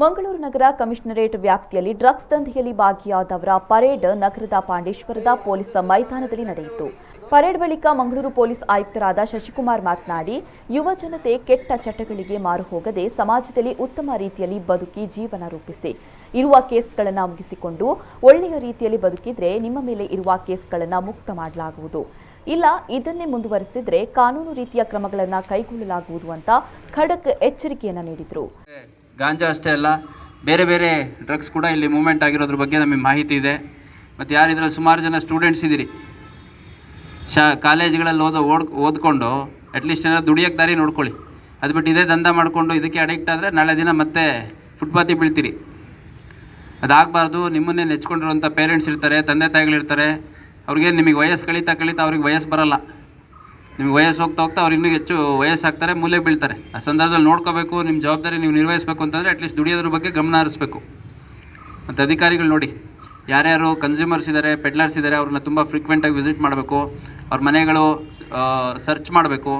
ಮಂಗಳೂರು ನಗರ commissionerate ವ್ಯಾಪ್ತಿಯಲ್ಲಿ drugs ದಂಧೆಯಲ್ಲಿ ಭಾಗಿಯಾದವರ parade ನಗರದ ಪಾಂಡೇಶ್ವರದ police ಮೈದಾನದಲ್ಲಿ ನಡೆಯಿತು. ಪರೇಡ್ ಬಳಿಕ ಮಂಗಳೂರು ಪೊಲೀಸ್ ಆಯುಕ್ತರಾದ ಶಶಿಕುಮಾರ್ ಮಾತನಾಡಿ, ಯುವ ಜನತೆ ಕೆಟ್ಟ ಚಟಗಳಿಗೆ ಮಾರು ಹೋಗದೆ ಸಮಾಜದಲ್ಲಿ ಉತ್ತಮ ರೀತಿಯಲ್ಲಿ ಬದುಕಿ ಜೀವನ ರೂಪಿಸಿ. ಇರುವ ಕೇಸ್ಗಳನ್ನು ಮುಗಿಸಿಕೊಂಡು ಒಳ್ಳೆಯ ರೀತಿಯಲ್ಲಿ ಬದುಕಿದ್ರೆ ನಿಮ್ಮ ಮೇಲೆ ಇರುವ ಕೇಸ್ಗಳನ್ನು ಮುಕ್ತ ಮಾಡಲಾಗುವುದು. ಇಲ್ಲ ಇದನ್ನೇ ಮುಂದುವರೆಸಿದ್ರೆ ಕಾನೂನು ರೀತಿಯ ಕ್ರಮಗಳನ್ನು ಕೈಗೊಳ್ಳಲಾಗುವುದು ಅಂತ ಖಡಕ್ ಎಚ್ಚರಿಕೆಯನ್ನು ನೀಡಿದರು. ಗಾಂಜಾ ಅಷ್ಟೇ ಅಲ್ಲ, ಬೇರೆ ಬೇರೆ ಡ್ರಗ್ಸ್ ಕೂಡ ಇಲ್ಲಿ ಮೂವ್ಮೆಂಟ್ ಆಗಿರೋದ್ರ ಬಗ್ಗೆ ನಮಗೆ ಮಾಹಿತಿ ಇದೆ. ಮತ್ತು ಯಾರಿದ್ರೆ ಸುಮಾರು ಜನ ಸ್ಟೂಡೆಂಟ್ಸ್ ಇದ್ದೀರಿ, ಕಾಲೇಜ್ಗಳಲ್ಲಿ ಓದ್ಕೊಂಡು ಅಟ್ಲೀಸ್ಟ್ ಏನಾದ್ರು ದುಡಿಯೋಕ್ಕೆ ದಾರಿ ನೋಡ್ಕೊಳ್ಳಿ. ಅದು ಬಿಟ್ಟು ಇದೇ ದಂಧ ಮಾಡಿಕೊಂಡು ಇದಕ್ಕೆ ಅಡಿಕ್ಟ್ ಆದರೆ ನಾಳೆ ದಿನ ಮತ್ತೆ ಫುಟ್ಪಾತಿಗೆ ಬೀಳ್ತೀರಿ. ಅದಾಗಬಾರ್ದು. ನಿಮ್ಮನ್ನೇ ನೆಚ್ಕೊಂಡಿರುವಂಥ ಪೇರೆಂಟ್ಸ್ ಇರ್ತಾರೆ, ತಂದೆ ತಾಯಿಗಳಿರ್ತಾರೆ. ಅವ್ರಿಗೆ ನಿಮಗೆ ವಯಸ್ಸು ಕಳೀತಾ ಅವ್ರಿಗೆ ವಯಸ್ಸು ಬರೋಲ್ಲ. ನಿಮಗೆ ವಯಸ್ಸು ಹೋಗ್ತಾ ಅವ್ರು ಇನ್ನೂ ಹೆಚ್ಚು ವಯಸ್ಸಾಗ್ತಾರೆ, ಮೂಲೆ ಬೀಳ್ತಾರೆ. ಆ ಸಂದರ್ಭದಲ್ಲಿ ನೋಡ್ಕೋಬೇಕು, ನಿಮ್ಮ ಜವಾಬ್ದಾರಿ ನೀವು ನಿರ್ವಹಿಸಬೇಕು ಅಂತಂದರೆ ಅಟ್ಲೀಸ್ಟ್ ದುಡಿಯೋದ್ರ ಬಗ್ಗೆ ಗಮನ ಹರಿಸ್ಬೇಕು. ಮತ್ತು ಅಧಿಕಾರಿಗಳು ನೋಡಿ, ಯಾರ್ಯಾರು ಕನ್ಸ್ಯೂಮರ್ಸ್ ಇದ್ದಾರೆ, ಪೆಡ್ಲರ್ಸ್ ಇದ್ದಾರೆ, ಅವ್ರನ್ನ ತುಂಬ ಫ್ರೀಕ್ವೆಂಟಾಗಿ ವಿಸಿಟ್ ಮಾಡಬೇಕು. ಅವ್ರ ಮನೆಗಳು ಸರ್ಚ್ ಮಾಡಬೇಕು.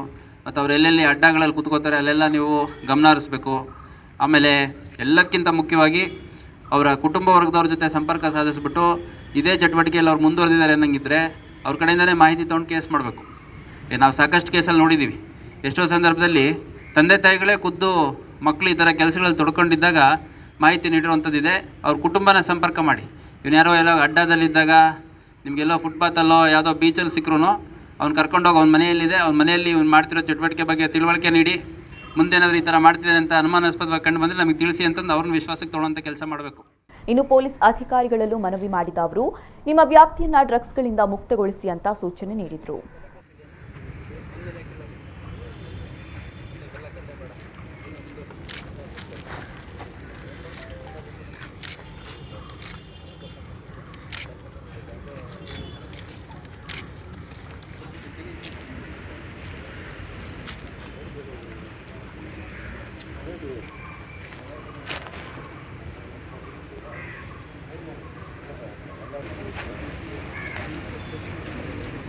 ಮತ್ತು ಅವ್ರು ಎಲ್ಲೆಲ್ಲಿ ಅಡ್ಡಗಳಲ್ಲಿ ಕೂತ್ಕೋತಾರೆ ಅಲ್ಲೆಲ್ಲ ನೀವು ಗಮನ ಹರಿಸ್ಬೇಕು. ಆಮೇಲೆ ಎಲ್ಲದಕ್ಕಿಂತ ಮುಖ್ಯವಾಗಿ ಅವರ ಕುಟುಂಬ ವರ್ಗದವ್ರ ಜೊತೆ ಸಂಪರ್ಕ ಸಾಧಿಸ್ಬಿಟ್ಟು ಇದೇ ಚಟುವಟಿಕೆಯಲ್ಲಿ ಅವ್ರು ಮುಂದುವರೆದಿದ್ದಾರೆ ಅನ್ನಂಗಿದ್ರೆ ಅವ್ರ ಕಡೆಯಿಂದನೇ ಮಾಹಿತಿ ತೊಗೊಂಡು ಕೇಸ್ ಮಾಡಬೇಕು. ನಾವು ಸಾಕಷ್ಟು ಕೇಸಲ್ಲಿ ನೋಡಿದ್ದೀವಿ. ಎಷ್ಟೋ ಸಂದರ್ಭದಲ್ಲಿ ತಂದೆ ತಾಯಿಗಳೇ ಖುದ್ದು ಮಕ್ಕಳು ಈ ಥರ ಕೆಲಸಗಳಲ್ಲಿ ತೊಡ್ಕೊಂಡಿದ್ದಾಗ ಮಾಹಿತಿ ನೀಡಿರುವಂಥದ್ದಿದೆ. ಅವ್ರ ಕುಟುಂಬನ ಸಂಪರ್ಕ ಮಾಡಿ. ಇವನು ಯಾರೋ ಎಲ್ಲೋ ಅಡ್ಡದಲ್ಲಿದ್ದಾಗ, ನಿಮಗೆಲ್ಲೋ ಫುಟ್ಪಾತಲ್ಲೋ ಯಾವುದೋ ಬೀಚಲ್ಲಿ ಸಿಕ್ಕರೂ ಅವ್ನು ಕರ್ಕೊಂಡೋಗಿ ಅವ್ನ ಮನೆಯಲ್ಲಿದೆ, ಅವ್ನ ಮನೆಯಲ್ಲಿ ಇವ್ನು ಮಾಡ್ತಿರೋ ಚಟುವಟಿಕೆ ಬಗ್ಗೆ ತಿಳುವಳಿಕೆ ನೀಡಿ, ಮುಂದೇನಾದರೂ ಈ ಥರ ಮಾಡ್ತಿದ್ದಾನೆ ಅಂತ ಅನುಮಾನಾಸ್ಪದವಾಗಿ ಕಂಡು ಬಂದರೆ ನಮಗೆ ತಿಳಿಸಿ ಅಂತಂದು ಅವ್ರನ್ನ ವಿಶ್ವಾಸಕ್ಕೆ ತೊಗೊಳ್ಳೋಂಥ ಕೆಲಸ ಮಾಡಬೇಕು. ಇನ್ನು ಪೊಲೀಸ್ ಅಧಿಕಾರಿಗಳಲ್ಲೂ ಮನವಿ ಮಾಡಿದ ಅವರು ನಿಮ್ಮ ವ್ಯಾಪ್ತಿಯನ್ನು ಡ್ರಗ್ಸ್ಗಳಿಂದ ಮುಕ್ತಗೊಳಿಸಿ ಅಂತ ಸೂಚನೆ ನೀಡಿದರು. Thank you.